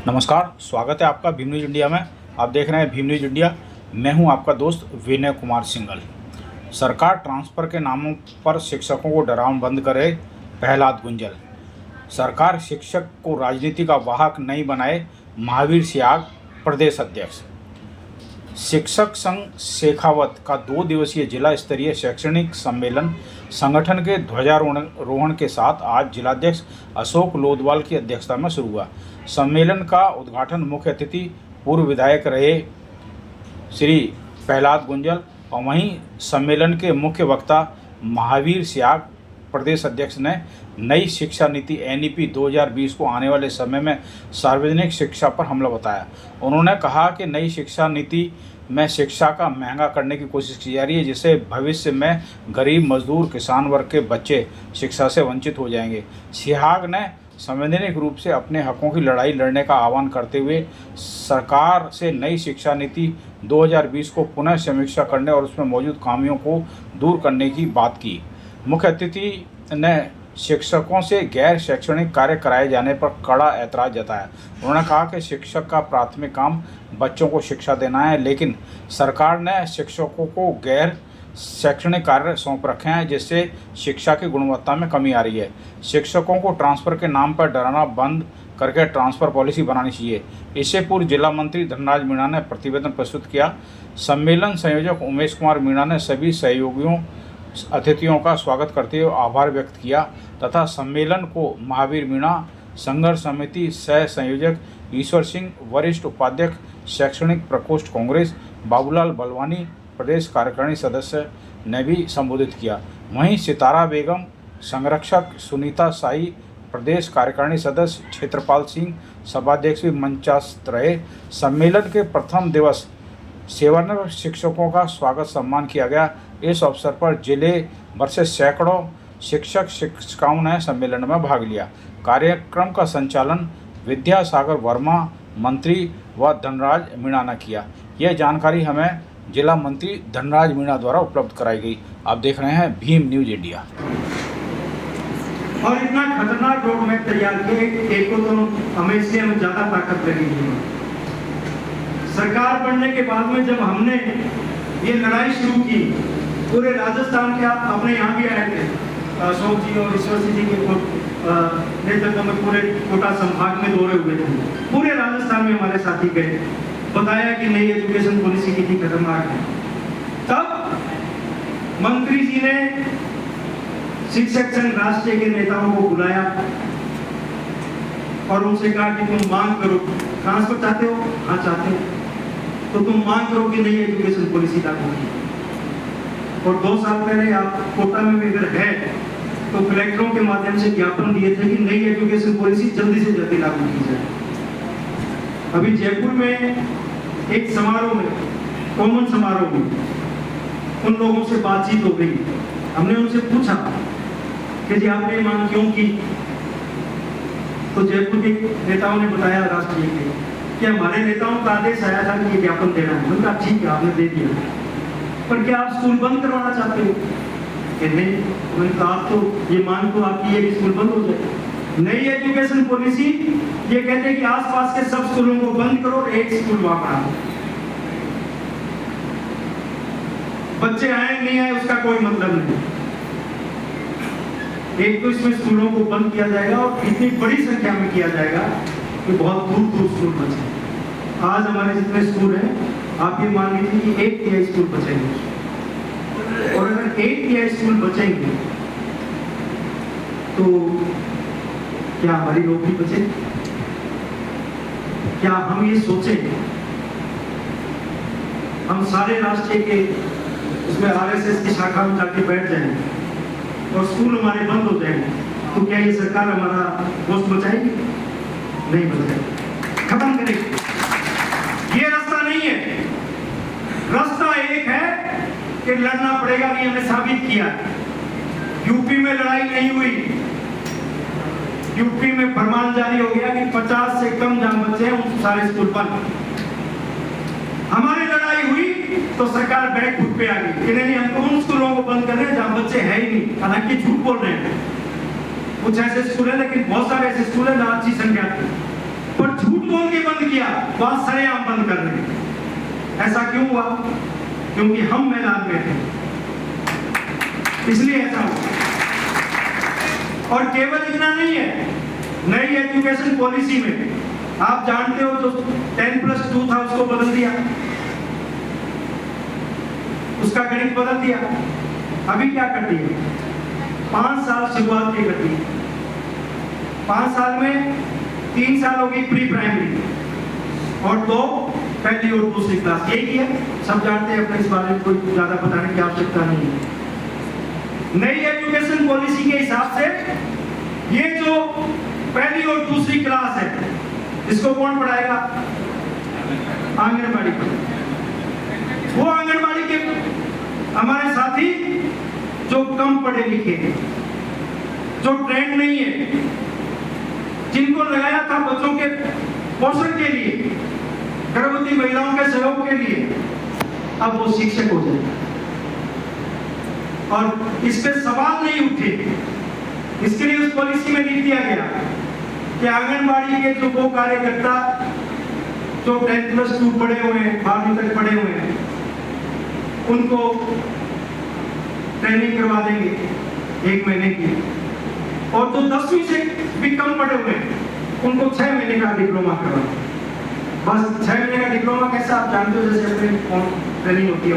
नमस्कार, स्वागत है आपका भीम न्यूज़ इंडिया में। आप देख रहे हैं भीम न्यूज़ इंडिया। मैं हूं आपका दोस्त विनय कुमार सिंघल। सरकार ट्रांसफ़र के नामों पर शिक्षकों को डरावन बंद करे, प्रहलाद गुंजल। सरकार शिक्षक को राजनीति का वाहक नहीं बनाए, महावीर सियाग प्रदेश अध्यक्ष। शिक्षक संघ शेखावत का 2 दिवसीय जिला स्तरीय शैक्षणिक सम्मेलन संगठन के ध्वजारोहण के साथ आज जिलाध्यक्ष अशोक लोदवाल की अध्यक्षता में शुरू हुआ। सम्मेलन का उद्घाटन मुख्य अतिथि पूर्व विधायक रहे श्री प्रहलाद गुंजल और वहीं सम्मेलन के मुख्य वक्ता महावीर सियाग प्रदेश अध्यक्ष ने नई शिक्षा नीति NEP 2020 को आने वाले समय में सार्वजनिक शिक्षा पर हमला बताया। उन्होंने कहा कि नई शिक्षा नीति में शिक्षा का महंगा करने की कोशिश की जा रही है, जिससे भविष्य में गरीब, मजदूर, किसान वर्ग के बच्चे शिक्षा से वंचित हो जाएंगे। सिहाग ने संवैधानिक रूप से अपने हकों की लड़ाई लड़ने का आह्वान करते हुए सरकार से नई शिक्षा नीति 2020 को पुनः समीक्षा करने और उसमें मौजूद खामियों को दूर करने की बात की। मुख्य अतिथि ने शिक्षकों से गैर शैक्षणिक कार्य कराए जाने पर कड़ा ऐतराज़ जताया। उन्होंने कहा कि शिक्षक का प्राथमिक काम बच्चों को शिक्षा देना है, लेकिन सरकार ने शिक्षकों को गैर शैक्षणिक कार्य सौंप रखे हैं, जिससे शिक्षा की गुणवत्ता में कमी आ रही है। शिक्षकों को ट्रांसफ़र के नाम पर डराना बंद करके ट्रांसफ़र पॉलिसी बनानी चाहिए। इससे पूर्व जिला मंत्री धनराज मीणा ने प्रतिवेदन प्रस्तुत किया। सम्मेलन संयोजक उमेश कुमार मीणा ने सभी सहयोगियों अतिथियों का स्वागत करते हुए आभार व्यक्त किया तथा सम्मेलन को महावीर मीणा, संघर्ष समिति सह संयोजक ईश्वर सिंह, वरिष्ठ उपाध्यक्ष शैक्षणिक प्रकोष्ठ कांग्रेस बाबूलाल बलवानी, प्रदेश कार्यकारिणी सदस्य ने भी संबोधित किया। वहीं सितारा बेगम, संरक्षक सुनीता साई, प्रदेश कार्यकारिणी सदस्य क्षेत्रपाल सिंह, सभाध्यक्ष भी मंचास्त रहे। सम्मेलन के प्रथम दिवस सेवानिवृत्त शिक्षकों का स्वागत सम्मान किया गया। इस अवसर पर जिले भर से सैकड़ों शिक्षक शिक्षिकाओं ने सम्मेलन में भाग लिया। कार्यक्रम का संचालन विद्यासागर वर्मा, मंत्री व धनराज मीणा ने किया। यह जानकारी हमें जिला मंत्री धनराज मीणा द्वारा उपलब्ध कराई गई। आप देख रहे हैं भीम न्यूज़ इंडिया। और इतना खतरनाक रोड मैप तैयार किए, एक को तो हमेशा में ज्यादा ताकत लगेगी। सरकार बनने के बाद में जब हमने ये लड़ाई शुरू की, पूरे राजस्थान के आप अपने यहाँ भी आए थे, अशोक जी और ईश्वर सिंह जी के नेतृत्व में पूरे कोटा संभाग में दौरे हुए थे। पूरे राजस्थान में हमारे साथी गए, बताया कि नई एजुकेशन पॉलिसी कितनी खतरनाक है। तब मंत्री जी ने शिक्षक संघ राष्ट्रीय के नेताओं को बुलाया और उनसे कहा कि तुम मांग करो, ट्रांसफर चाहते हो? हाँ चाहते हो, तो तुम मांग करो कि नई एजुकेशन पॉलिसी लागू की। और 2 साल पहले आप कोटा में भी अगर है तो कलेक्टरों के माध्यम से ज्ञापन दिए थे कि नई एजुकेशन पॉलिसी जल्दी से जल्दी लागू की जाए। अभी जयपुर में एक समारोह में, कॉमन समारोह में, उन लोगों से बातचीत हो गई। हमने उनसे पूछा कि जी आपने मांग क्यों की, तो जयपुर के नेताओं ने बताया राष्ट्रीय के कि हमारे नेताओं का आदेश आया था कि ये ज्ञापन देना है। उनका ठीक है, आपने दे दिया, पर क्या आप स्कूल बंद करवाना चाहते हो? कि नहीं। उन्होंने कहा आप तो ये मांग तो आपकी है कि स्कूल बंद हो जाए। नई एजुकेशन पॉलिसी ये कहते हैं कि आसपास के सब स्कूलों को बंद करो और एक स्कूल वहां पढ़ाओ। बच्चे आए नहीं आए उसका कोई मतलब नहीं। एक तो इसमें स्कूलों को बंद किया जाएगा और इतनी बड़ी संख्या में किया जाएगा कि बहुत दूर दूर स्कूल बचे। आज हमारे जितने स्कूल हैं, आप ये मान लीजिए कि 1 तिहाई स्कूल बचेंगे, और अगर 1 तिहाई स्कूल बचेंगे तो क्या हमारी नौकरी बचेगी? क्या हम ये सोचेंगे हम सारे राष्ट्रीय के उसमें RSS की शाखा में जाके बैठ जाएंगे और स्कूल हमारे बंद हो जाएंगे, तो क्या ये सरकार हमारा पोस्ट बचाएगी? नहीं बचाएगी, खत्म करेगी। ये रास्ता नहीं है। रास्ता एक है कि लड़ना पड़ेगा। नहीं, हमने साबित किया। यूपी में लड़ाई नहीं हुई, यूपी में फरमान जारी हो गया कि 50 से कम जहां बच्चे हैं उन सारे स्कूल बंद। हमारी लड़ाई हुई तो सरकार बैक फुट पे आ गई कि नहीं, हम तो उन स्कूलों को बंद कर रहे हैं जहां बच्चे है ही नहीं। हालांकि झूठ बोल रहे हैं, कुछ ऐसे स्कूल है, लेकिन बहुत सारे ऐसे स्कूल है जहां अच्छी संख्या थी, पर झूठ झूठ बोल के बंद किया, तो आज सरेआम बंद कर रहे हैं। ऐसा क्यों हुआ? क्योंकि हम मैदान में थे, इसलिए ऐसा हुआ। और केवल इतना नहीं है, नई एजुकेशन पॉलिसी में आप जानते हो जो 10+2 था उसको बदल दिया, उसका गणित बदल दिया। अभी क्या करती है? 5 साल शुरुआत की करती है, 5 साल में 3 साल होगी प्री प्राइमरी और 2 पहली और दूसरी क्लास। यही है, सब जानते हैं, अपने इस बारे में कोई ज्यादा बताने की आवश्यकता नहीं है। नई एजुकेशन पॉलिसी के हिसाब से ये जो पहली और दूसरी क्लास है, इसको कौन पढ़ाएगा? आंगनबाड़ी पढ़ाएगा। वो आंगनबाड़ी के हमारे साथी जो कम पढ़े लिखे हैं, जो ट्रेंड नहीं है, जिनको लगाया था बच्चों के पोषण के लिए, गर्भवती महिलाओं के सहयोग के लिए, अब वो शिक्षक हो जाए। और इस पे सवाल नहीं उठे। इसके लिए उस पॉलिसी में लिख दिया गया कि आंगनबाड़ी के जो वो कार्यकर्ता जो 10+2 पढ़े हुए हैं, 12वीं तक पढ़े हुए हैं, उनको ट्रेनिंग करवा देंगे 1 महीने की, और जो 10वीं से भी कम पढ़े हुए हैं उनको 6 महीने का डिप्लोमा करवा। बस 6 महीने का डिप्लोमा कैसा आप जानते हो, जैसे अपने ट्रेनिंग होती है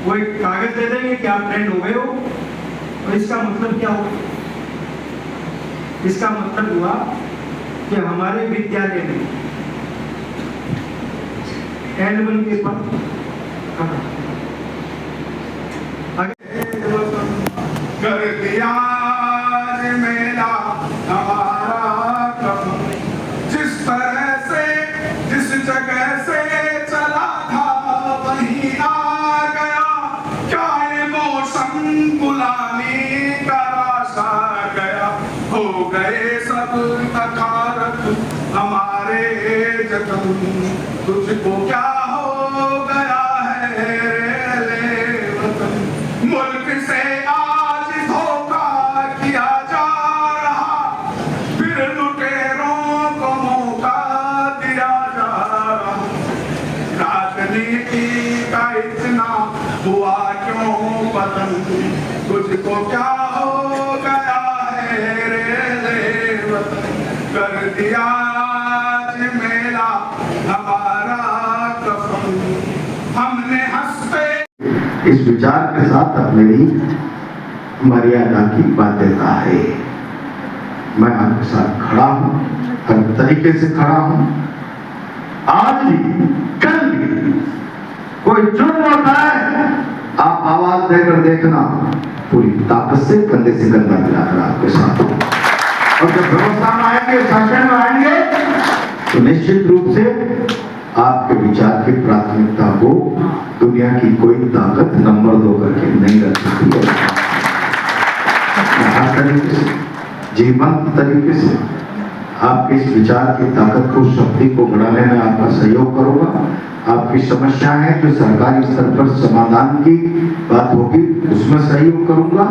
वो एक कागज दे देंगे कि आप ट्रेंड हो गए हो। और इसका मतलब क्या हुआ? इसका मतलब हुआ कि हमारे विद्यालय में L1 के पद कर दिया मेला हमारा कब, जिस तरह से जिस जगह से चला था वहीं आ गया, क्या ये मौसम गुलामी का रास्ता गया, हो गए सब तकारत हमारे जतन, तुझको क्या हो गया है रे वतन, मुल्क से आज धोखा किया जा रहा, फिर लुटेरों को मौका दिया जा रहा, राजनीति का इतना हुआ क्यों पतन, तुझको क्या हो गया है रे वतन, कर दिया आज मेला हमारा कफन, हमने हंस पे। इस विचार के साथ अब मेरी मर्यादा की बाध्यता है। मैं आपके साथ खड़ा हूं, हर तरीके से खड़ा हूं। आज भी कल भी कोई जुर्म होता है, आप आवाज देकर देखना, पूरी ताकत से कंधे से कंधा मिलाकर आपके साथ। और जब व्यवस्था में आएंगे, शासन में आएंगे, तो निश्चित रूप से आपके विचार की प्राथमिकता को दुनिया की कोई ताकत नंबर 2 करके नहीं रख सकती है। हर तरीके से, जीवंत तरीके से आपके इस विचार की ताकत को, शक्ति को बढ़ाने में आपका सहयोग करूंगा। आपकी समस्याएं जो सरकारी स्तर पर समाधान की बात होगी उसमें सहयोग करूंगा।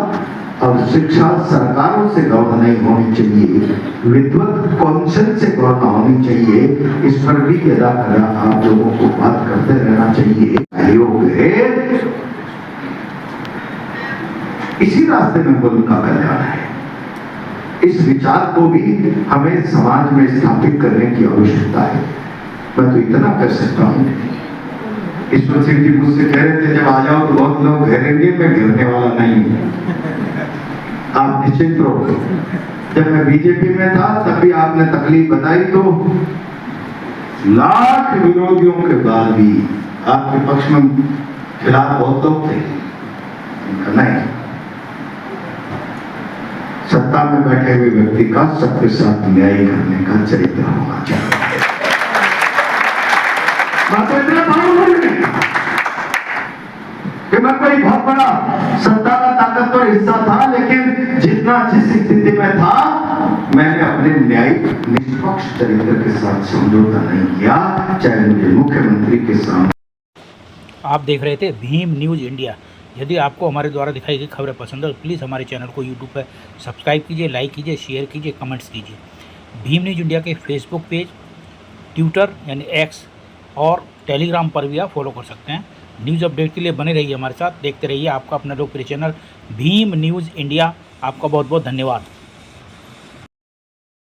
और शिक्षा सरकारों से गौर नहीं होनी चाहिए, विद्वत कौंसिल से गौर न होनी चाहिए, इस पर भी यदा कदा आप लोगों को बात करते रहना चाहिए। सहयोग है, इसी रास्ते में मुल्क का कल्याण है। इस विचार को भी हमें समाज में स्थापित करने की आवश्यकता है। मैं तो इतना कर सकता हूँ, ईश्वर सिंह जी मुझसे कह रहे थे जब आ जाओ तो बहुत लोग घेरेंगे, मैं घेरने वाला नहीं हूँ, आप निश्चिंत रहो। जब मैं बीजेपी में था तब भी आपने तकलीफ बताई, तो लाख विरोधियों के बाद भी आपके पक्ष में खिलाफ बहुत लोग थे। नहीं, सत्ता में बैठे हुए व्यक्ति का सबके साथ न्याय करने का चरित्र होना चाहिए। कि मैं कोई बहुत बड़ा सत्ता का ताकतवर हिस्सा था, लेकिन जितना जिस स्थिति में था मैंने अपने न्यायिक निष्पक्ष चरित्र के साथ समझौता नहीं किया, चाहे मुझे मुख्यमंत्री के सामने। आप देख रहे थे भीम न्यूज़ इंडिया। यदि आपको हमारे द्वारा दिखाई गई खबरें पसंद है तो प्लीज़ हमारे चैनल को यूट्यूब पर सब्सक्राइब कीजिए, लाइक कीजिए, शेयर कीजिए, कमेंट्स कीजिए। भीम न्यूज़ इंडिया के फेसबुक पेज ट्विटर यानी एक्स और टेलीग्राम पर भी आप फॉलो कर सकते हैं। न्यूज़ अपडेट के लिए बने रहिए हमारे साथ, देखते रहिए आपका अपना लोकप्रिय चैनल भीम न्यूज़ इंडिया। आपका बहुत बहुत धन्यवाद।